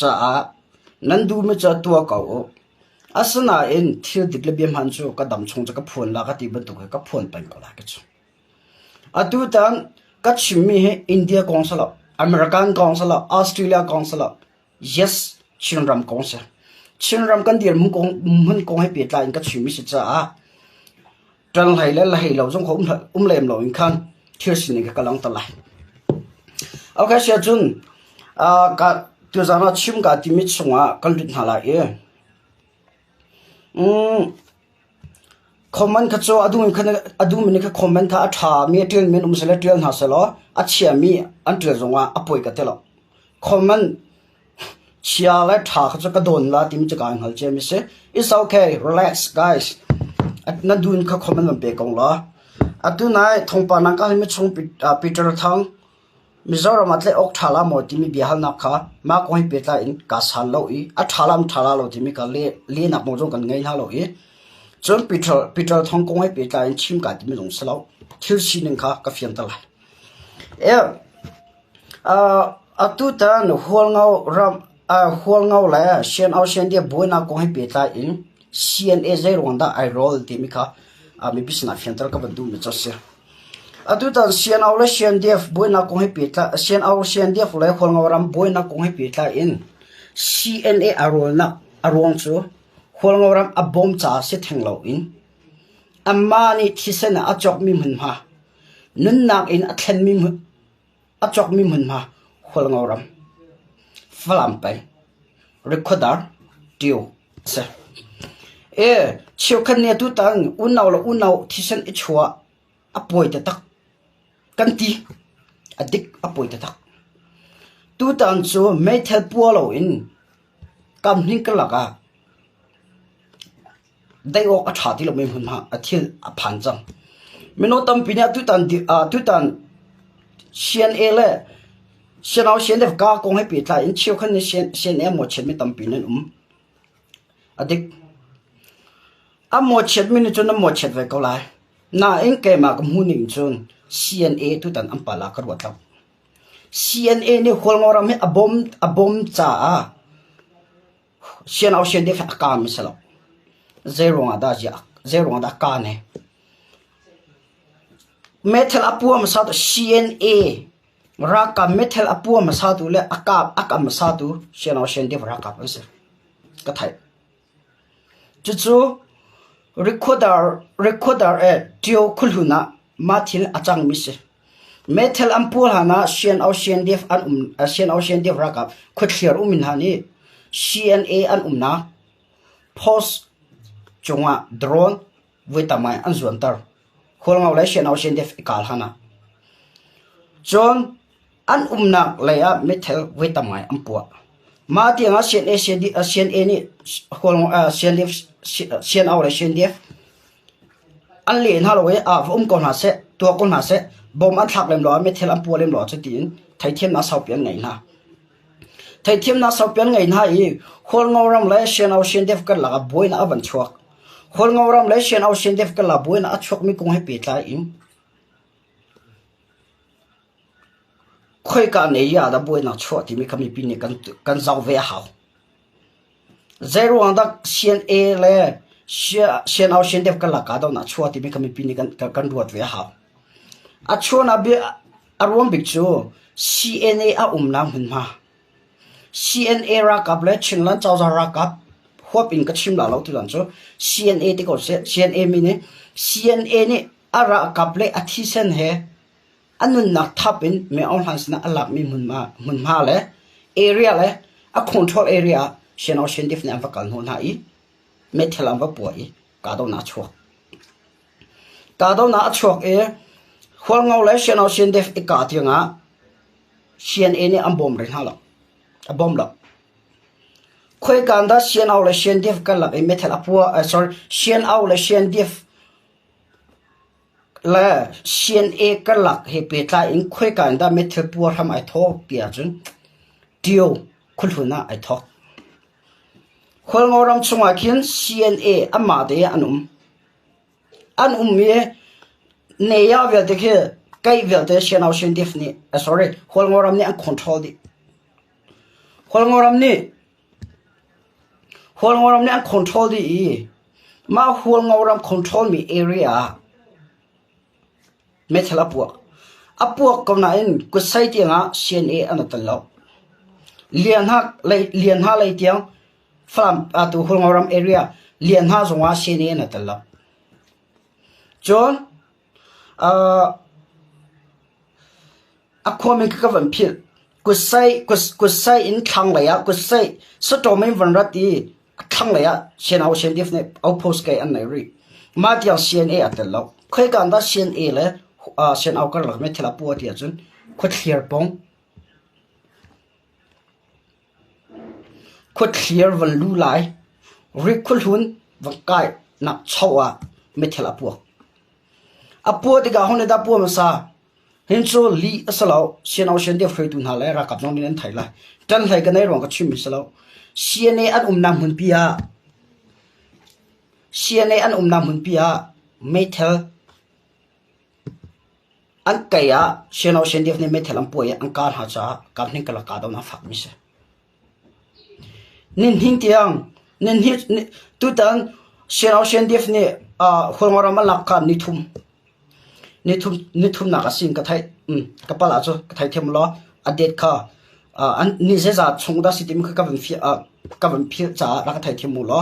cha nan du me cha tua kau asana in thil dikle bem han chu ka dam chung cha ka phun la ka ti ban tu ka phun pan ka la ka chu atu tan ka chimi he India council American council Australia council yes chinram council chinram kan dir mun kong he pe tla in ka chimi si cha trăng hay là hay lâu trong khóm lem lâu in khan thiếu sinh cái lang ta lại ok sẽ chun cả tiêu ra nó chim cả tìm chung cái lụt hà lại comment cái chỗ adu mình cái comment thà thà mi tiền mình sẽ tiền hà sẽ lo chia mi anh tiền dùng apoi cái telo comment chia lại thà cái chỗ cái đồn là tìm cho cái hàng chơi mi sẽ it's okay relax guys na dun ka comment man pe kong la atu nai thong pa nang ka mi chung Peter thang Mizoram atle ok thala mo timi bihal na kha ma ko hi peta in ka san lo I a thalam thala lo timi ka le na mo jong kan ngai na lo I chon Peter thong ko hi peta in chim ka timi jong salo thil si ning kha ka fiam ta lai atu ta no hual ngau la shen au shen dia boina ko hi peta in CNA zai ronda I roll timi kha mi bisna fiantar ka bandu mi chase atu ta sian au la sian def boina ko he pita sian au sian def la khol ngaram boina ko he pita in CNA arol na arong chu khol ngaram a bom cha se thenglo in amma ni thisena a chok mi mun ha nun nak in a thlen mi a chok mi mun ha khol ngaram falam pai recorder tiu se chiều khăn nè tu tang unau thisen e chua apoi ta tak kanti adik apoi ta tak tu tang chu mai thel pualo in kam hning ka laka dai ok a tha ti lo me hun ha a thil a phan chang meno tam pinya tu tan sian e le sian au sian de ka kong he pi tla in chiều khăn ne sian e mo chen me tam pinan adik amo chet min chun amo chet ve ko lai na eng ke ma ka mu ning chun CNA tu tan ampala ka ro ta CNA ni khol ngoram he abom cha sian au sian de fa ka mi salo zero da ka ne metal apu ma sa to CNA ra ka metal apu ma sa tu le aka ma sa tu sian au sian de ra ka pa se ka thai chu recorder tio khulhuna mathil achang mise metal ampul hana sian au sian def sian au sian def raka khuthiar umin hani CNA an na post chunga drone vitamai an zuantar kholngau lai sian au sian def ikal hana john an na laya metal vitamai ampua ma tianga CNA ni kholngau sian def sian au le sian def an len ha lowe ko na se to ko na se bom an thak lem lo me thel am pu lem lo chatin thai thiam na sau pian ngai na I khol ngoram le sian au sian def ka la boina avan chuak khol ngoram le sian au sian def ka la boina a chuak mi kong he pe tla in khoi ka ne ya da boina chuak ti mi kami pin ne kan zau ve hao zero anda CNA le sian au sian def ka la ka do na chua ti mi kami pin kan ruat ve ha a chua na be arom bik chu CNA a na hun ma CNA ra ka ble chinlan chaw za ra ka hop in ka chim la lo tu lan chu CNA ti ko se CNA mi ne CNA ni ara ka ble a thi sen he anun na thapin me on hans na alak mi mun ma le area le a control area sian au sian def ne am fakal hon ha I metal am va poi ka do na chuak khol ngau lai sian au sian def e ka tianga CNA ni am bom ren hala a bom la khoi kan da sian au le sian def ka la e metal apua sorry sian au le sian def la CNA ka la he pe ta in khoi kan da metal pu ham ai tho pia chun tio khulhuna ai tho khol ngoram chunga khin CNA ama de anum me ne ya vel de ke kai vel de sian au sian def ni sorry khol ngoram ni an control di hol ngoram ni an control di I ma hol ngoram control mi area me thela apuak kom na in ku sai tianga CNA an talo lian ha lei tiang farm atu hol ngoram area lian ha zonga CNA na talo John akwami ka van phil ku sai in thang la ya ku sai so to mai van rati thang la ya chen au chen dif ne au post kai an nai ri ma tiang CNA atalo khoi kan da CNA le chen au kar lak me thela pu ti achun khu clear pong khu clear van lu lai ri khul hun van kai na chawa me thela pu apu ti ga hone da pu ma sa hin so li asalo chen au chen de free tu na le ra kap nong nen thai la tan lai ka nei rong ka chim mi salo CNA an nam hun pia CNA an nam hun pia metal an kaya chen au chen de ne metal am poe an kar ha cha kap ning kala ka do na phak mi se nin hing tiang nin hi tu tan chen au chen de ne hol ngora ma lak ka ni thum na ka sing ka thai ka pala cho ka thai them lo adet kha an ni ze za chung da sitim ka van phi cha ra ka thai them mu lo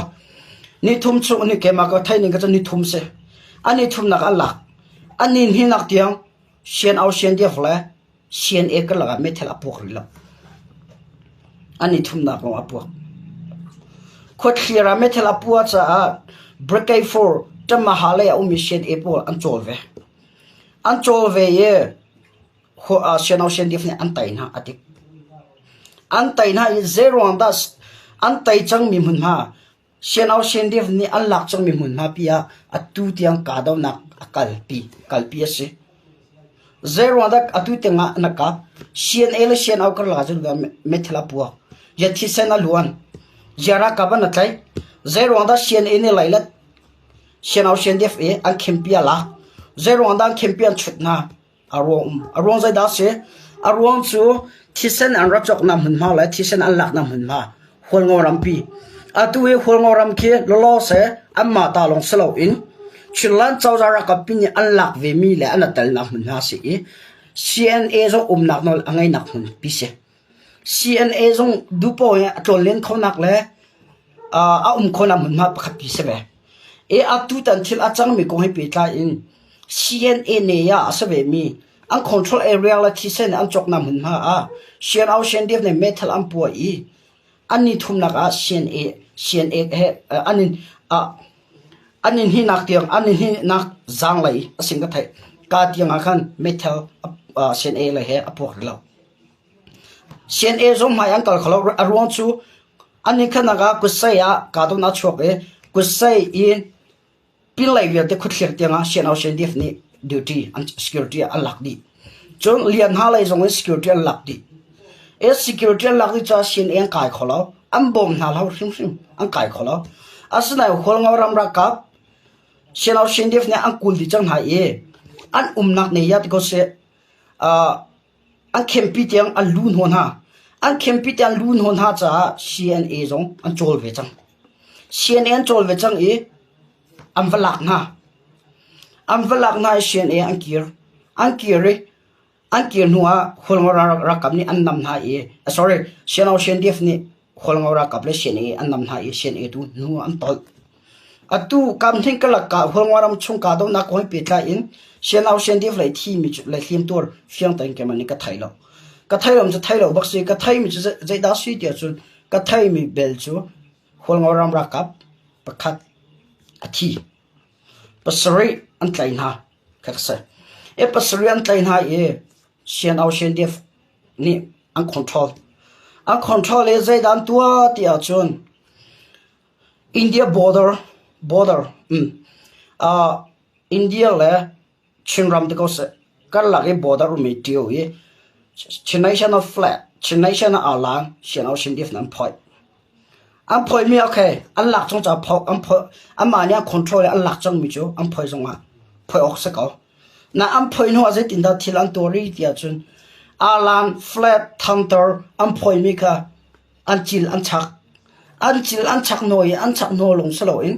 ni thum chu ni ke ma ka thai ni ka ni thum se ani thum na ka lak ani hi nak tiang sien au sien dia fla sien e ka la me thela pok ri lo ani thum na ko apu khot khira me thela pu cha brekai for tama hale ya umi sien e po an chol ve ye ho sien au sien dia fne an tai na atik an tai na i zero and das an tai chang mi mun ha sien au sien dia ni an lak chang mi mun ha pia atu tiang ka do na kalpi ase zero and atu tenga naka sien ele sien au kar la ju da methla puwa ya thi sena luan jara ka ban atlai zero and sien ene laila sien au sien dia e an khempia la zero and khempian chutna arong zai da se arong chu thisen an rachok na mun ma la thisen an lak na mun ma hol ngoram pi atu e hol ngoram ke lo se amma ta long selo in chilan chawjara ka pin an lak ve mi le an atal na mun ha se CNA zo nak nol angai nak mun pi se CNA zo dupo ya tolen khonak le a khona mun ma pakhat pi se be e atu tan thil achang mi ko he pi tla in CNA ne ya asabe mi an control area la thisen an chok na mun ha sien au sien dev ne metal am po I ani thum na ka CNA he anin hi nak tiang anin hi nak zang lai asing ka thai ka tiang akhan metal CNA la he apok lo CNA zo mai an kal khalo arwan chu ani khana ga kusaya ka do na chok e kusai in pin lai vel te khut khir tianga sien au sien dev ni duty and security unlock di chong lian ha lai zong security unlock di e security unlock di cha sien en kai kholo am bom na lau sim an kai kholo asna hol ngawram ra kap sien au sien dev ne an kul di chang ha e an nak ne yat ko se an khempi tiang an lun hon ha an khempi tiang lun hon ha cha CNA zong an chol ve chang CNN chol ve chang e am valak na CNA an kir nuwa hol ngora ra kap ni an nam na e sorry sien au sien def ni hol ngora kap le CNA an nam na e CNA tu nu an tol atu kam thing kala ka hol ngora chung ka do na ko pe tla in sien au sien def lai thi mi lai thim tor fiang tan ke mani ka thailo cha thailo bak se ka thai mi zai da sui tia chu ka thai mi bel chu hol ngora ra kap pakhat athi pasari an tlain ha kaksa e pasari an tlain ha e sien au sien def ni an control e zai dan tua tia chun India border India le chinram de ko se kar la ge border mi tio e Chennai shana flat Chennai shana alang sien au sien def nan point an phoi mi okay an lak chong cha phok an ma nya control an lak chong mi chu an phoi zong a phoi ok se ko na an phoi no aze tin da thil an tori tia chun alan flat thunder an phoi mi kha an chil an chak noi an chak no long salo in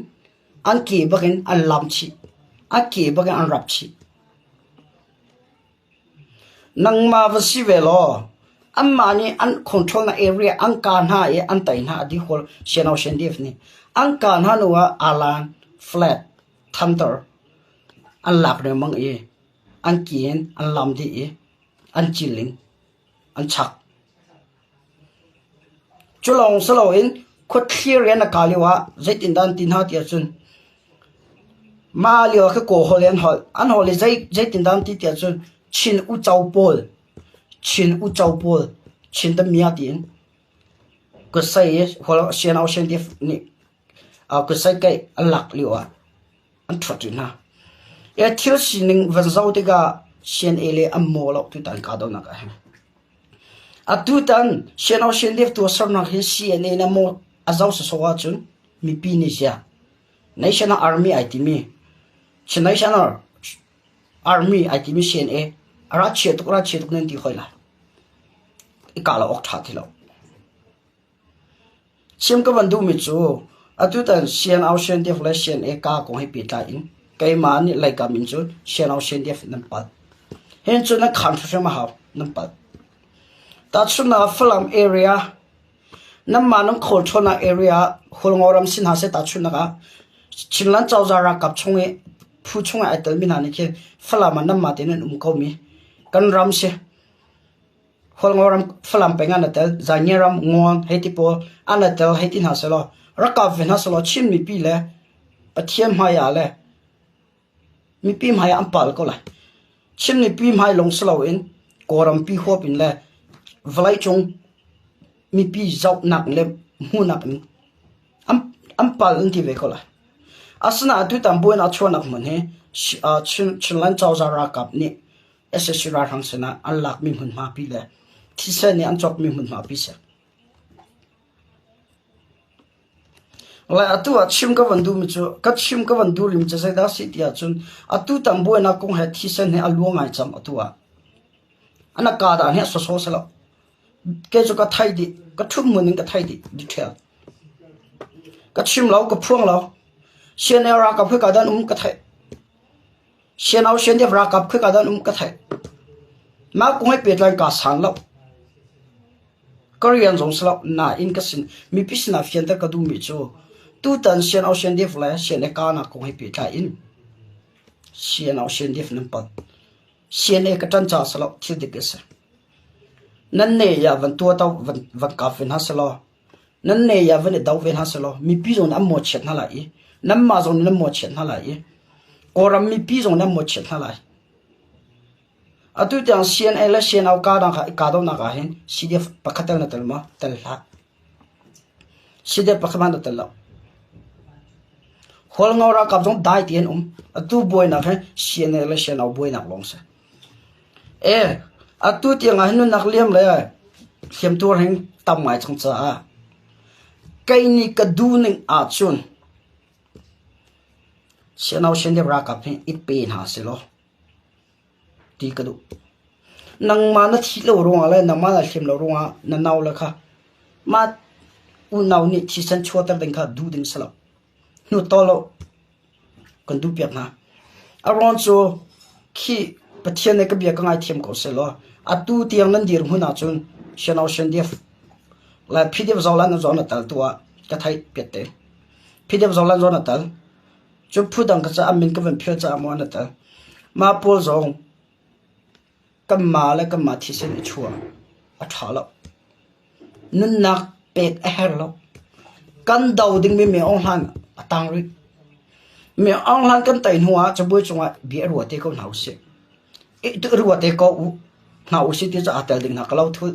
an ki bagin an lam chi an ki bagin an rap chi nang ma vasi velo amma ni an control na area an kan ha e an tai na di hol shenau shendif ni an kan ha nuwa alan flat thunder an lak ne mang e an kien an lam di e an chiling an chak chulong salo in khut clear ya na kaliwa zaitin dan tin ha tia chun ma liwa ka ko holen hol an holi zaitin dan ti tia chun chin u chau pol chin da mia tin ko sai hol shenau shendif ni a ko sai kai alak liwa an thotin na e thil sining van zau te ga shen ele ammo lo tu tan ka do na ka atu tan shenau shendif tu sarna hi cna na mo azau so wa chun mi pi ni sia national army itimi national army itimi cna ara che tuk nen ti khoila ikala ok tha thilo sim ka bandu mi chu atu tan sian au shen def la shen e ka ko hi pi ta in kai ma ni lai ka min chu sian au shen def nan pal hen chu na khan thu ma ha nan pal ta chu na flam area nam ma nam khol thona area hol ngoram sin ha se ta chu na ga chinlan chau za ra kap chunge phu chunga atal min ha ni ke flam nam ma te nan ko mi kan ram se hol ngoram flam penga na tel zanyeram ngon heti po anatel heti na selo raka vena selo chim mi pi le pathiam ha ya le mi pi ma ya ampal ko la chim ni pi mai long selo in koram pi ho pin le vlai chung mi pi zau nak le mu nak ni ampal in ti ve ko la asna atu tam bo na chona man he chin lan chau za ra kap ni ssc ra hang sena an lak mi hun ma pi le thisa ni an chok mi hun ma pi se la atu a chim ka vandu mi chu ka chim ka vandu lim cha sai da si tia chun atu tam bo na kong he thisa ne alu ngai cham atu a ana ka da ne so so sala ke chu ka thai di ka thum mun ka thai di detail ka chim lau ka phuang lau shen era ka phu ka dan ka thai shen au shen de ra ka phu ka dan ka thai ma ko he pe tlan ka sang lau korean zong sala na in ka sin mi pisna fian ta ka du mi chu tu tan shen au shen de fla shen e ka na ko he pe tha in shen au shen de fnam pa shen e ka tan cha sala thil de ke sa nan ne ya van tu ta van ka fen ha sala nan ne ya van dau fen ha sala mi pi zong am mo chet na la i nam ma zong nam mo chet na la i koram mi pi zong nam mo chet na la atu tang sian ela sian au ka dang ka do na ka hen cdf pakhatal na talma talha cdf pakhaman na tallo hol ngora ka jong dai tien atu boy na hen sian ela sian au boy na long sa e atu tiang a hinu nak liam le thiam tur heng tam mai chang cha a kai ni ka du ning a chun sian au sian de ra ka phen I pe na se lo ti ka du nang ma na thi lo ronga le na ma na hlim lo ronga na naw la kha ma u naw ni thi san chotar ding kha du ding sala nu to lo kan du piak na aron so khi pathian ne ka bia ka ngai thiam ko se lo atu tiang nan dir huna chun shenau shendef la pdf zawla na zona tal tua ka thai pete pdf zawla zona tal chu phudang ka cha amin ka van phel cha mo na tal ma pol zong kamma la kamma thi sen chua a thala nun nak pek a her lo kan dau ding me ong han atang ri me ong han kan tai nuwa chabui chunga bi ru te ko nau se e tu ru te ko u nau se ti cha atal ding na kalau thu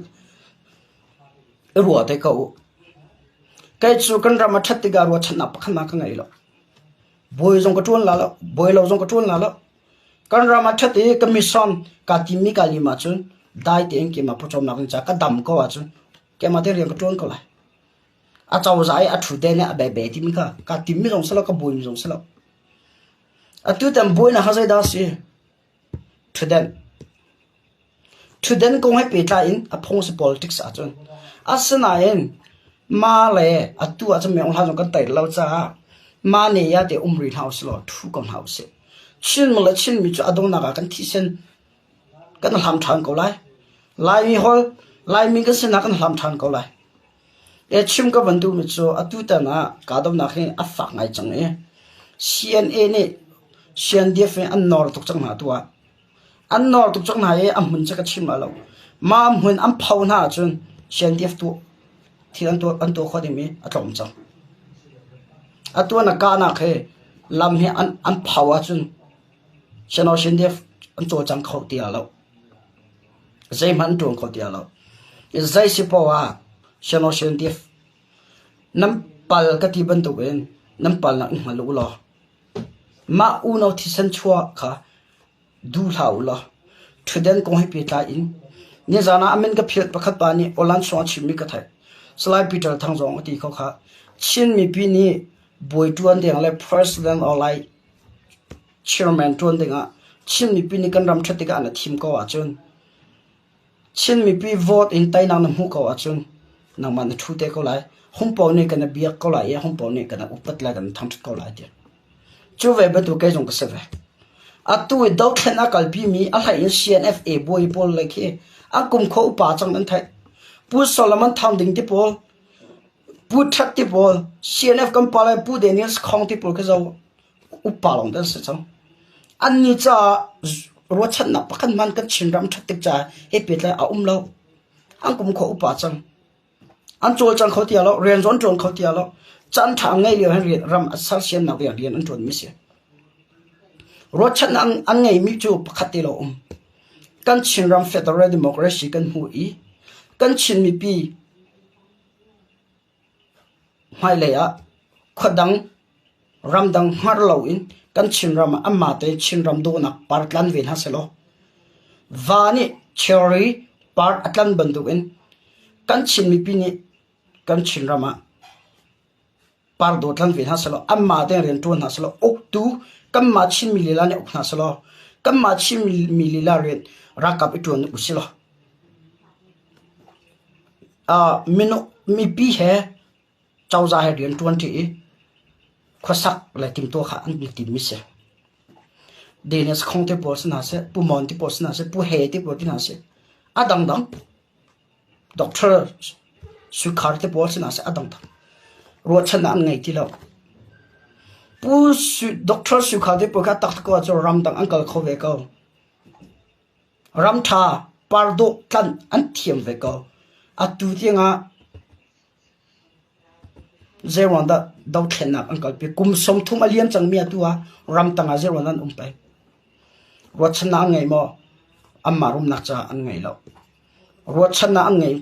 ru te ko kai chu kan ra ma that ti ga ru chana pa khana ka ngai lo boy jong ko ton la lo boy lo jong ko ton la lo kan ra ma that ti commission ka ti mi ka li ma chun dai te en ki ma pho chom na kan cha ka dam ko wa chun ke ma te riang ko ton ko la a chau zai a thu de ne a be be ti mi ka ti mi jong sala ka boy mi jong sala a tu tam boy na ha zai da si to den ko hai pe ta in a phong se politics a chun asna en ma le atu a chame ong ha jong kan tai lo cha ma ne ya te umri house lo thu kon house chin mo le chin mi chu adong na ka kan thi sen kan lam thang ko lai mi hol lai mi ka sen na kan lam thang ko lai e chim ka bandu mi chu atu ta na ka dom na khe a fa ngai chang e CNA ne CNDF an nor tuk chang na tua an nor tuk chang na e am mun cha ka chim ma lo ma mun am phau na chun CNDF tu thì anh tôi khó đi mi ở trong trong anh tôi là cá na khe làm he anh phao à chun xem nó xem đi anh tôi chẳng khâu tiền lâu dây mà anh tôi khâu tiền lâu dây xí po à xem nó xem đi nắm pal cái tí bên tụi bên nắm pal là mà lú lo mà u nó thì sân chua cả du thảo lo thu đen công hay bị tai in như giờ na mình cái phiền bắt khát pani olan xoan chim mi cái thai slide Peter thang zong ti kho kha chin mi pi ni boy tuan deng le president or like chairman tuan deng a chin mi pi ni kan ram thati ka na thim ko a chun chin mi pi vote in tai nang na mu ko a chun nang man thu te ko lai hom po ni kan biak ko lai hom po ni kan upat la kan thang ko lai ti chu ve ba tu ke jong ka se ve a tu do khena kal pi mi a lai in CNFA boy pol le ke a kum kho pa chang nan thai pu Solomon tham ding ti pol pu that ti pol CNF kam pala pu Daniels khong ti pol ka zo upa long dan se chang an ni cha ro chan na pakan man kan chin ram that tik cha he pet la a lo an kum kho upa chang an chol chang kho ti alo ren zon chon kho ti alo chan tha ngai li han ri ram asal sian na ya rian an ton mi se ro chan an ngai mi chu pakhat ti lo kan chin ram federal democracy kan hu i kan chin mi pi mai le a khodang ramdang har lo in kan chin ram amma te chin ram do na partlan ven ha selo vani cherry part atlan bandu in kan chin mi pi ni kan chin rama par do tlan ven ha selo amma te ren ton ha selo ok tu kam ma chin mi lila ne ok na selo kam ma chin mi lila ren rakap itun usilo minu mi pi he chau za he rian 20 khosak la tim to kha an tim mi se denes khong te pos na se pu mon ti pos na se pu he ti pos na se adang dang doctor su khar te pos na se adang dang ro chan an ngai ti lo pu su doctor su khar te po ka tak ko cho ram dang uncle kho ve ko ram tha par do kan an thiam ve ko atu tianga zeron da dau thena angkal pe kum som thum alian chang mi atua ram tanga zeron an umpai ro chana ngai mo amma rum nak cha an ngai lo ro chana an ngai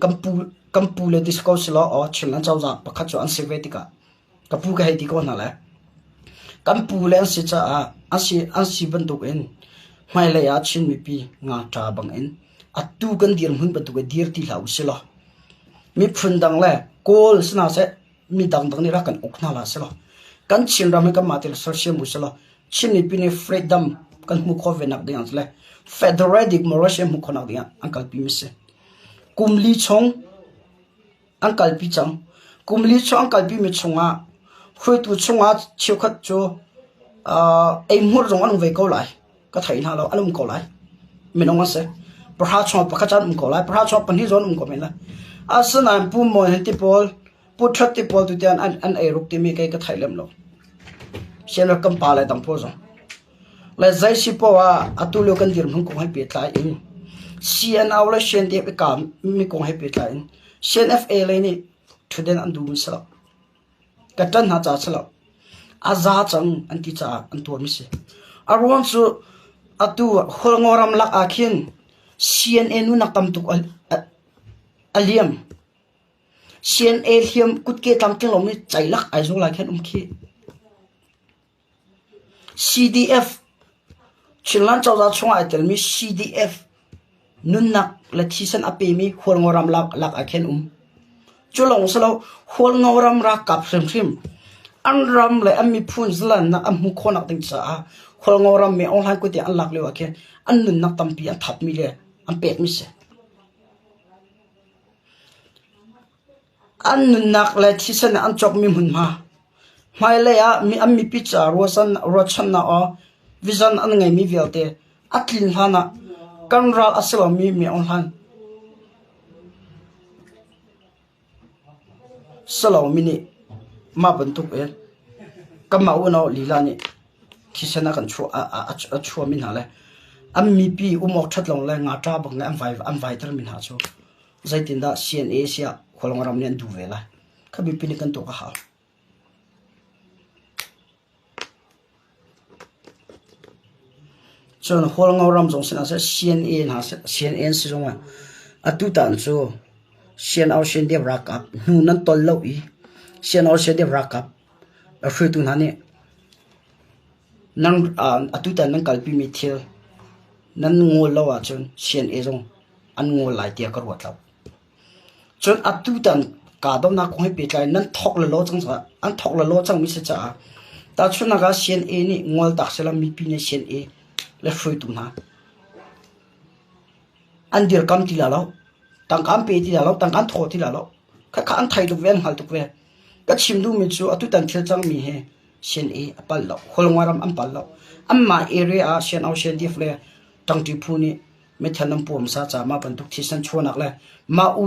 kampu le disco silo o chilan chawza pakha cho an sevetika kapu ka heti ko na la kampu le si cha a si bantuk en mai le ya chin mi pi nga ta bang en atu kan dir hun batu ga dir ti lau silo mi phundang le kol sna se mi dang dang ni ra kan okna la selo kan chin ram ka matil social muselo chin ni pini freedom kan mu kho venak ding le federal democracy mu khona ding ankal pi mise kumli chong ankal pi chang kumli chong ankal pi mi chunga khoi tu chunga chiu khat cho ai mur rong an ve ko lai ka thai na lo alum ko lai mi nong se pra chong pa ka chan ko lai pra chong pan hi zon ko me la asana pu mo hen ti pol puthat ti pol tu tian an ai ruk ti mi kai ka thailem lo selo kam pa lai dam po zo le zai si po wa atulo kan dir mung ko hai pe tla in cn awla shen de ka mi ko hai pe tla in cnfa le ni thuden an du sa ka tan ha cha chalo aza chang an ti cha an to mi se arwan su atu hol ngoram lak akhin cnn nu nakam tuk aliam sian eliam kutke tamking lom ni chailak aizo la khen umki CDF chilan chawza chunga itel mi CDF nunnak la thisan ape mi hol ngoram lak akhen chulong salo hol ngoram ra kap hrim an ram le ami phun zlan na am khonak ting cha hol ngoram me online ko ti an lak le wa khen an nunnak tampi an thap mi le an pek mi se an nak le thi san an chok mi mun ma mai le ya mi am mi pi cha ro chan na o vision an ngai mi velte atlin hana kan ral aslo mi on han salo mini ma bentuk kama uno lilani thi sana kan chu a chu min hale am mi pi umok that long le nga ta bang am vai ter min ha chu zaitin da CNA sia kholong ram nen du vela khabi pini kan to ka ha chon kholong ram jong sina se CNA na se CNN si jong atu tan chu sian au sian de rakap nu nan tol lo I sian au sian de rakap a fru tu na ne nang atu tan nang kalpi mi thil nan ngol lo wa chon sian e jong an ngol lai tia kar wat lo chon atu tan ka dom na khoi pe kai nan thok la lo chang sa an thok la lo chang mi se cha ta chuna ga sian e ni ngol tak selam mi pi ne sian e le fru tu na an dir kam ti la lo tang kam pe ti la lo tang kan tho ti la lo kha an thai tu ven hal tu ve ka chim du mi chu atu tan thil chang mi he sian e apal lo holwaram am pal lo amma area sian au sian di fle tang ti phu ni me thanam pom sa cha ma ban tuk thi san chonak le ma u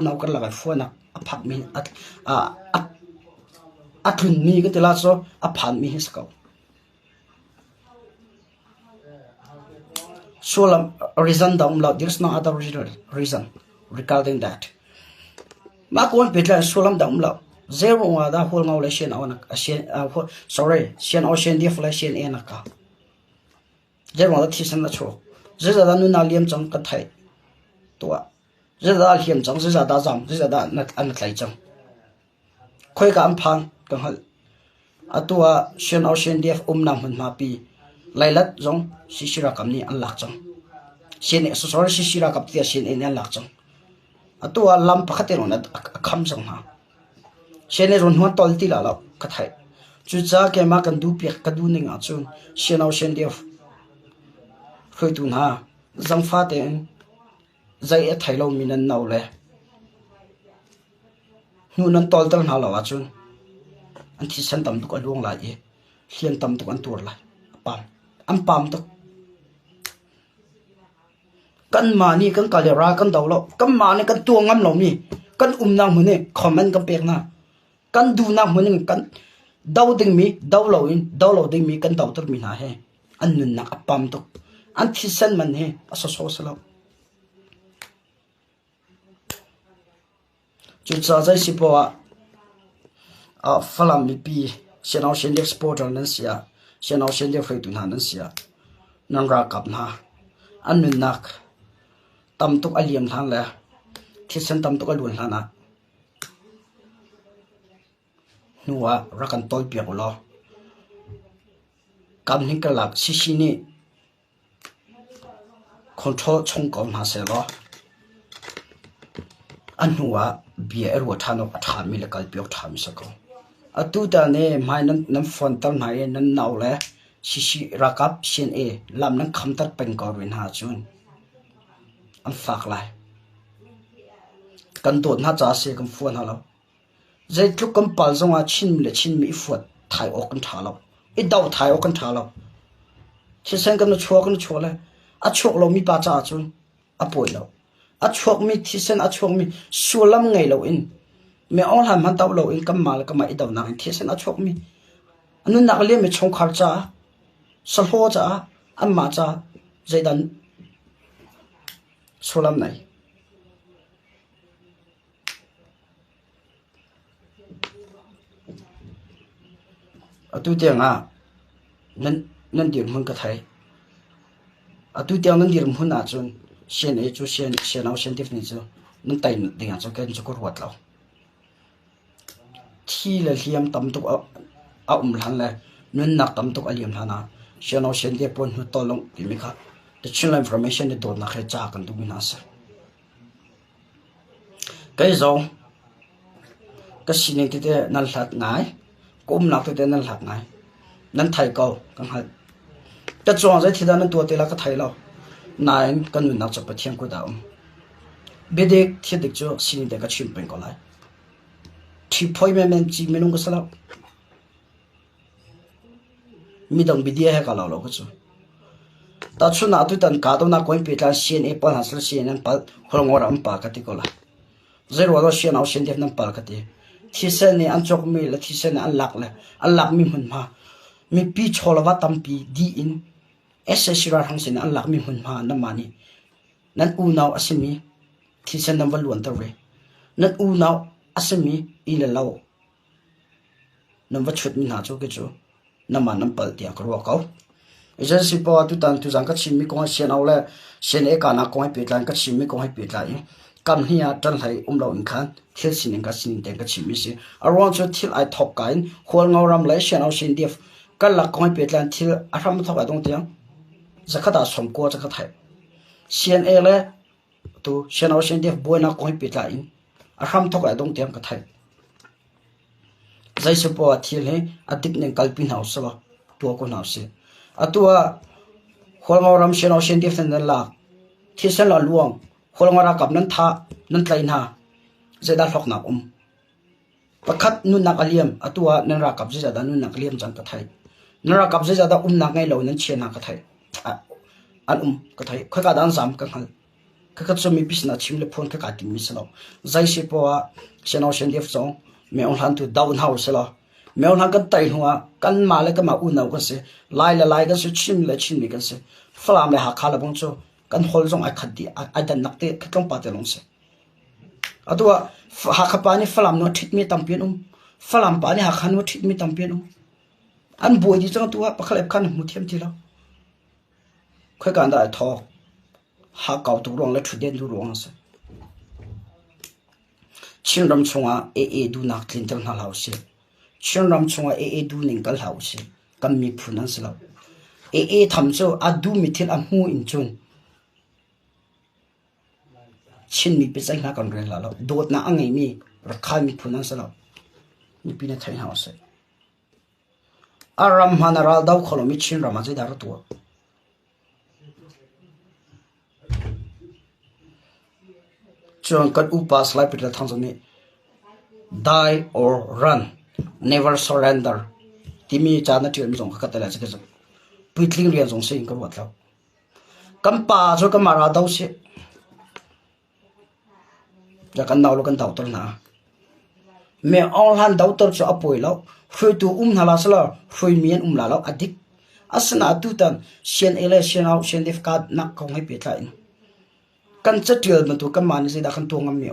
no kar la ga phona a phat mi a thun mi ka tela so a phan mi his ka solam reason dam lo there's no other reason regarding that ma kon petla solam dam lo zero wa da hol ngau le sian on a sian sorry sian au sian di fle sian e na ka zero wa thi san la cho zeza da nu na liam chang ka thai to zeza da liam chang zeza da jam zeza da na an tlai chang khoi ka am phang ka hal atua sian au sian di na hun ma pi lailat jong sisira kam ni an lak chang sian e sorry sisira kap tia sian e an lak chang atua lam pakhate ron kham chang ha sian e ron huat tol ti la la ka thai chu cha ke ma kan du pi ka du ning a chun sian au sian di khoi tu na zang fa te zai e thailo minan nau le nu nan tol tal na lawa chun an thi san tam tu ka luang la e hian tam tu an tur la pam am pam to kan ma ni kan kalera kan dawlo kan ma ni kan tuangam lo mi kan na mu ne comment kan pek na kan du na mu ne kan daw ding mi daw lo ding mi kan daw tar mi na he an nun na apam to an thi san man he aso so salo chu cha zai si po a falam mi pi senau sen de exporter nan sia senau sen de fai tu na nan sia nan ra kap na an nun nak tam tuk aliam than la thi san tam tuk alun hlana nuwa rakan tol pi ko lo kam ni ka lak si ni control chong ko na se lo anhuwa bia erwa thano atha mi le kal piok tham sa ko atu ta ne mai nan phone tar na e nan naw le si rakap sin e lam nan kham tar pen ko rin ha chun an fak lai kan dot na cha se kam phone ha lo zai tu kam pal zonga chin mi fuat thai ok kan tha lo I daw thai ok kan tha lo chi sen kan chho le a chok lo mi pa cha chun a poi lo a chok mi thi sen a chok mi sulam ngai lo in me all han man taw lo in kam mal kam I daw na thi sen a chok mi anu nak le me chong khar cha sal ho cha amma cha zaidan sulam nai atu tianga nan dir mun ka thai atu tiang nan dir mun na chun sian e chu sian au sian tif ni chu nan tai dinga chu kan chu ko ruat lo thi le hiam tam tuk a lan le nun nak tam tuk aliam hana sian au sian de pon hu to long ti mi kha the chil information de dot na khe cha kan du mina sa kai zo ka sining ti te nal hlat ngai kum nak te nan hlat ngai nan thai ko kan hal ta chuang zai thida nan tu te la ka thai lo nine kan nun nak chapa thiang ko da bedek thidik chu sining de ka chim pen ko lai thi phơi men chi menung cái sao mi dong bidia hay cả lâu lâu cái chỗ ta chu na tu tan ka to na coin pi tlan sian e pal hasal sian an pal hol ngor am pa ka ti ko la zero lo sian au sian def nam pal ka ti thi sen ni an chok mi la thi sen an lak mi hun ma mi pi cholwa tam pi di in ssra hang sen an lak mi hun ma na mani nan u naw asimi thi sen nam wal wan ta re nan u naw asimi ila law nam wa chut mi na chu ke chu na ma nam pal tia ko ro ko isan si po tu tan tu jang ka chimi ko sian au le sian e ka na ko pi tlan ka chimi ko pi tlan kam hiya tan hai lo in khan thil sin ka sin ten ka chimi si aron chu thil ai thok kain khol ngau ram lai sian au sin def ka la ko pi tlan thil a ram thok a dong tiang zakata som ko zakata thai sian e le tu sian au sin def boina ko pi tlan a ram thok a dong tiang ka thai zai se po thil he atik nen kalpin hau sa to ko na se atua holngau ram sian au sian def ten la thi san la luang holngara kap nan tha nan tlain ha zeda hlok na pakhat nun nak aliam atua nan ra kap zeda nun nak aliam jang ka thai nan ra kap zeda nak ngai lo nan chena ka thai an ka thai kha ka dan sam ka khal ka chu mi bisna chim le phone ka ti mi selo zai se po a sian au sian def song me on han tu down house selo me on han kan tai hunga kan ma le ka ma u nau ka se lai ka se chim le chim ni ka se flam le ha khala bong chu kan hol jong ai khati ai dan nakte khlong pa te long se atua ha khapa ni flam no thit mi tampian flam pa ni ha khan no thit mi tampian an boi ji chang tua pakhalep khan mu thiam thi lo khoi kan da tho ha kaw tu rong le thuden du rong se chinram chunga e du nak tlin tang na lau se chinram chunga e du ning kal hau se kam mi phunan se lo e tham chu adu mi thil a mu in chun chin mi pe chai na kan re la lo dot na angai mi rakha mi phunan se lo ni pina thai hau se aram hanaral dau kholo mi chin rama je dar to chon kan upas lai pita thang ni die or run never surrender timi cha na tiam jong ka ta la che puitling rian jong se in ka wat lo kam pa jo ka mara dau se ja kan naw lo kan dau tor na me all han dau tor cho apoi lo hui tu na la sala hui mien la lo adik asna tu tan sian ele sian au sian def ka nak kong hai pe ta in kan chatil na tu kan mani se da kan tu ngam mi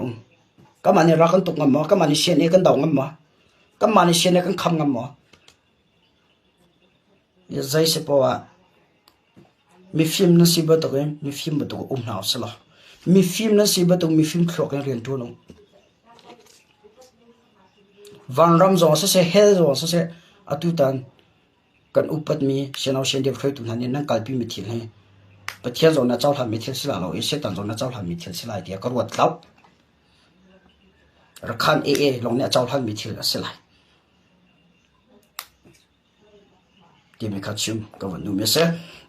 kan mani ra kan tu ngam ma kan mani sian e kan dau ngam ma kan mani sian e kan kham ngam ma ya zai se pawa mi film na si ba to mi film ba to na sala mi film na si ba to mi film khlok kan rian tu long van ram zo se hel zo se atu tan kan upat mi sian au sian def khoi tu na ni nang kalpi mi thil he pathian zo na chaw hlam mi thil sila lo e se tan zo na chaw hlam mi thil sila dia ka ruat lau rakhan e long ne chaw hlam mi thil sila ti mi kha chim ka wan nu me se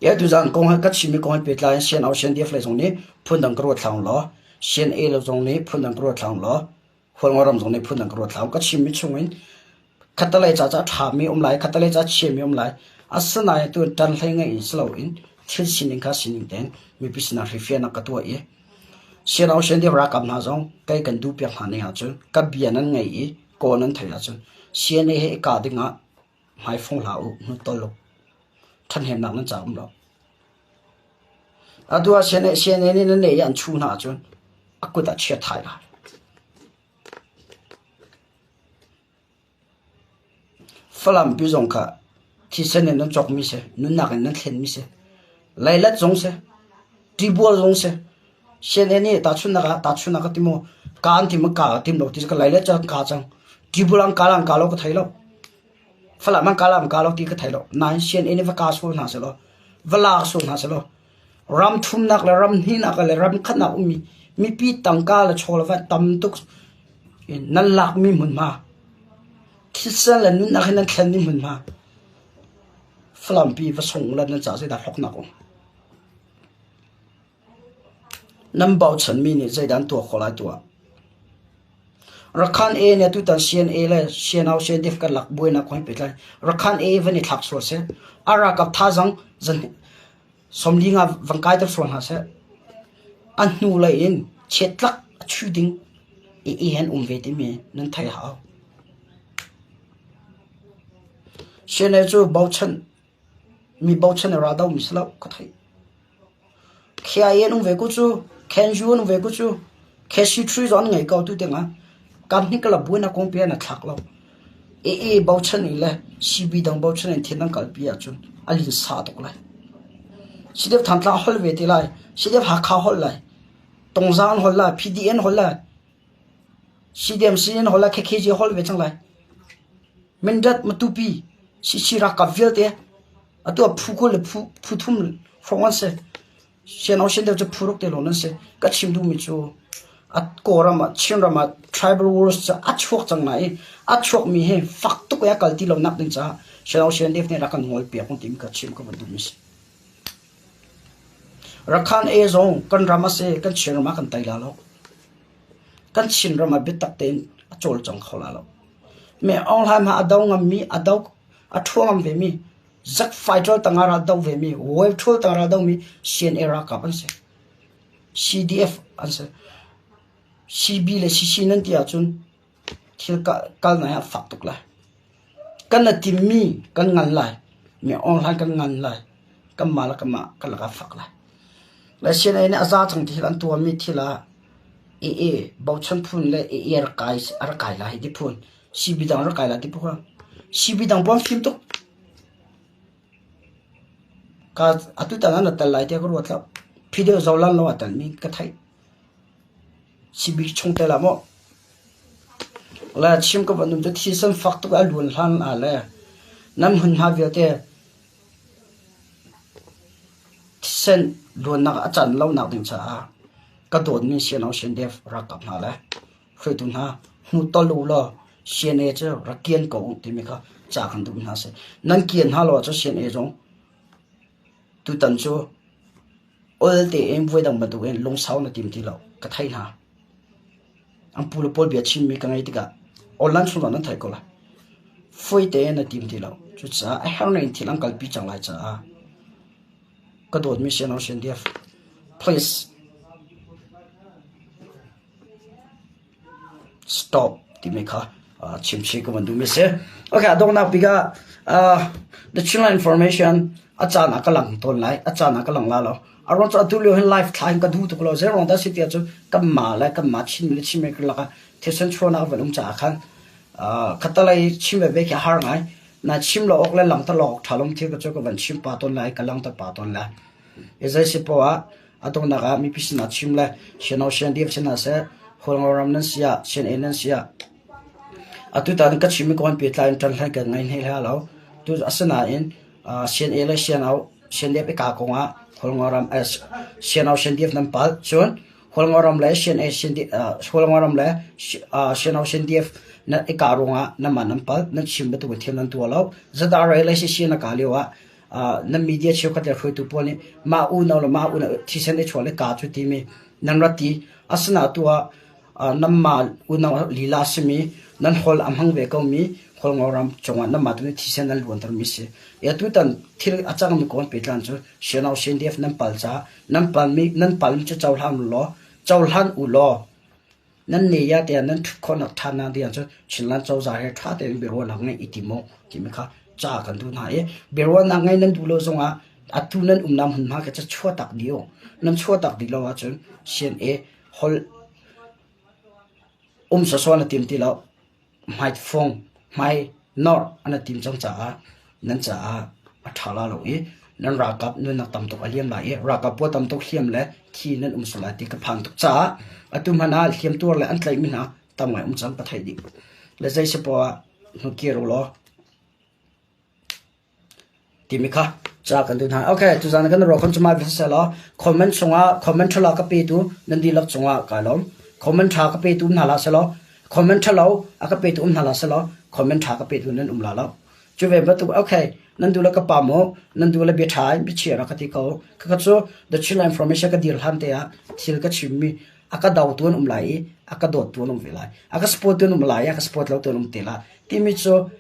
ya tu zan kong ha ka chim mi kong pe tla sian au sian def le zong ni phun dang ka ruat thlang lo sian e lo zong ni phun dang ka ruat thlang lo hol ngoram zong ni phun dang ka ruat thlang ka chim mi chungin khatalai cha cha tha mi lai khatalai cha che mi lai asna ya tu tan thlai ngai slo in thil sining ka sining ten mi bisna rifia na katwa e sian au sian de ra kam na zong kai kan du pya phane ha chu ka bian an ngai e ko nan thai ha chu sian e he ka dinga mai phong la u nu to lo than hem nak nan cha lo adua sian e ni ne yan chu na chu akuta che thai la falam bi zong ka thi sen ne nan chok mi se nun nak nan thlen mi se lailat zong se tibol zong se sian e ni ta chuna ka timo kan tim ka tim lo ti ka lailat cha ka chang tibulang kalang ka lo ka thailo fala man kalam ka lo ti ka thailo nan sian e ni va ka so na se lo vala so na se lo ram thum nak la ram hi nak la ram khat na mi pi tang ka la chol va tam tuk nan lak mi mun ma khisan la nun nak nan thlan ni mun ma flam pi va song la na cha se da hlok na ko nam bau chan mi ni zai dan to kholai to rakhan e ne tu tan sian e le sian au sian def ka lak buina khoi pe lai rakhan e vani thak so se ara ka tha jang jan somlinga wangkai ta son ha se an nu lai in chetlak chu ding e hen ve ti me nan thai ha sian e chu bauchan mi bauchan ra dau mi sla ka thai khia ye nu ve ku chu khen ju nu ve ku chu kheshi three zon ngai ka tu te nga kam ni kala buina kong pe na thak lo e bauchan ni le cb dang bauchan ni thinang kal pi a chun alin sa tok lai sidep thantla hol ve ti lai sidep ha kha hol lai tongzan hol la pdn hol la sidem sin hol la khkj hol ve chang lai mindat matupi sisira ka vel te atu phu ko le phu thum from se sian au sian de phuruk te lo nan se ka chim du mi chu at korama chinrama tribal wars cha achok chang nai achok mi he fak to ya kalti lo nak ding cha sian au sian def ne rakan ngol pe kon tim ka chim ka du mi se rakhan e zong kan rama se kan chinrama kan tai la lo kan chinrama bitak ten achol chang khola lo me all ham ha adaw ngam mi adaw athuam ve mi zak fighter tangara daw ve mi web thul tangara daw mi sian era ka pan se cdf anse cb le cc nan tia chun thil ka kal na ya fak tuk la kan na timmi kan ngan lai me online kan ngan lai kan mala kama kala ka fak la la sian ne aza thang thil an tua mi thila e bauchan phun le e ar kai la hi di phun cb dang ar kai la di phun cb dang bom film to ka atu ta na tal lai te ko ro tla video zawlan lo atal mi ka thai sibi chung te la mo la chim ko banum de thisan fak to alun han ala nam hun ha ve te sen lon na achan lo na ding cha ka don ni sian au sian def ra kap na la khoi tun ha hu to lu lo sian e cha ra kien ko ti mi kha cha khan du na se nan kien ha lo cha sian e jong tu tan chu ol te em voi dang ma du en long sau na tim ti lo ka thai na ang pulo pol bia chim mi ka ngai tika online chu na thai ko la foi te na tim ti lo chu cha a har na in thil ang kal pi chang lai cha ka dot mi sian au sian def please stop ti me kha chim chi ko man du mi se okay adong na piga the channel information achana ka lang ton lai achana ka lang la lo aron cha tu le life time ka du to lo zero da city chu kam ma la kam ma chin le chim me la ka thesan chona va cha khan khatalai chim be ke har ngai na chim lo ok le lang ta lok thalong thi ka chu ka van chim pa ton lai ka lang ta pa ton la ezai se po a atong na ga mi pisina chim la sheno shen diep chena se holngoram nan sia shen enan sia atu ta ka chim ko an pe tlain tan lai ka ngai nei la lo tu asana in sian ele sian au sian dep ka ko nga holngoram as sian au sian dep nam pal chon holngoram le sian e sian di holngoram le sian au sian dep na e ka ronga na manam pal na chim betu thel nan tu lo zada ra ele sian ka lewa na media chho ka ter khoi tu poni ma u no ma u na thisen e chole ka chu ti mi nan rati asna tuwa nam ma u na lila simi nan hol amhang ve ko mi holngoram chonga na ma tu thisen na lon tar mi se ya tu tan thil achang mi kon pe tlan chu shenau shen def nam pal cha nam pal mi nan pal mi chu chawlhan u lo nan ne ya te nan thu khon ak thana dia chu chinlan chaw za he tha te bi ro lang ngai itimo ki mi kha cha kan du na e bi ro na ngai nan du lo zonga atu nan nam hun ma ka cha chua tak dio nam chua tak di lo wa chu shen e hol sa so na tim ti lo mai phong mai nor ana tim chang cha nan cha a thala lo e nan ra kap nu na tam to aliam la e ra kap po tam to hiam le thi nan sala ti ka phang to cha atum hana hiam tur le an tlai mi na tam ngai chang pa thai di le zai se po nu ki ro lo ti mi kha cha kan du na okay tu zan kan ro kon chuma vi se lo comment chunga comment thla ka pe tu nan di lak chunga ka lom comment tha ka pe tu na la se lo comment thalo aka pe tu na la se lo comment tha ka pe tu nan la lo chu ve ba tu okay nan du la ka pa mo nan du la be thai bi che ra ka ti ko ka ka cho the chila information ka dir han te ya thil ka chim mi aka daw tuan lai aka dot tuan velai aka sport tuan lai aka sport lo tuan tela timi cho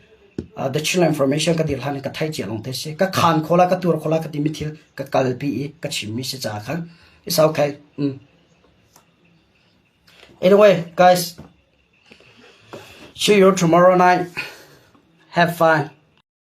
the children information ka dil han ka thai che long te se ka khan khola ka tur khola ka timi thil ka kalpi ka chimmi se cha khan it's okay anyway guys see you tomorrow night have fun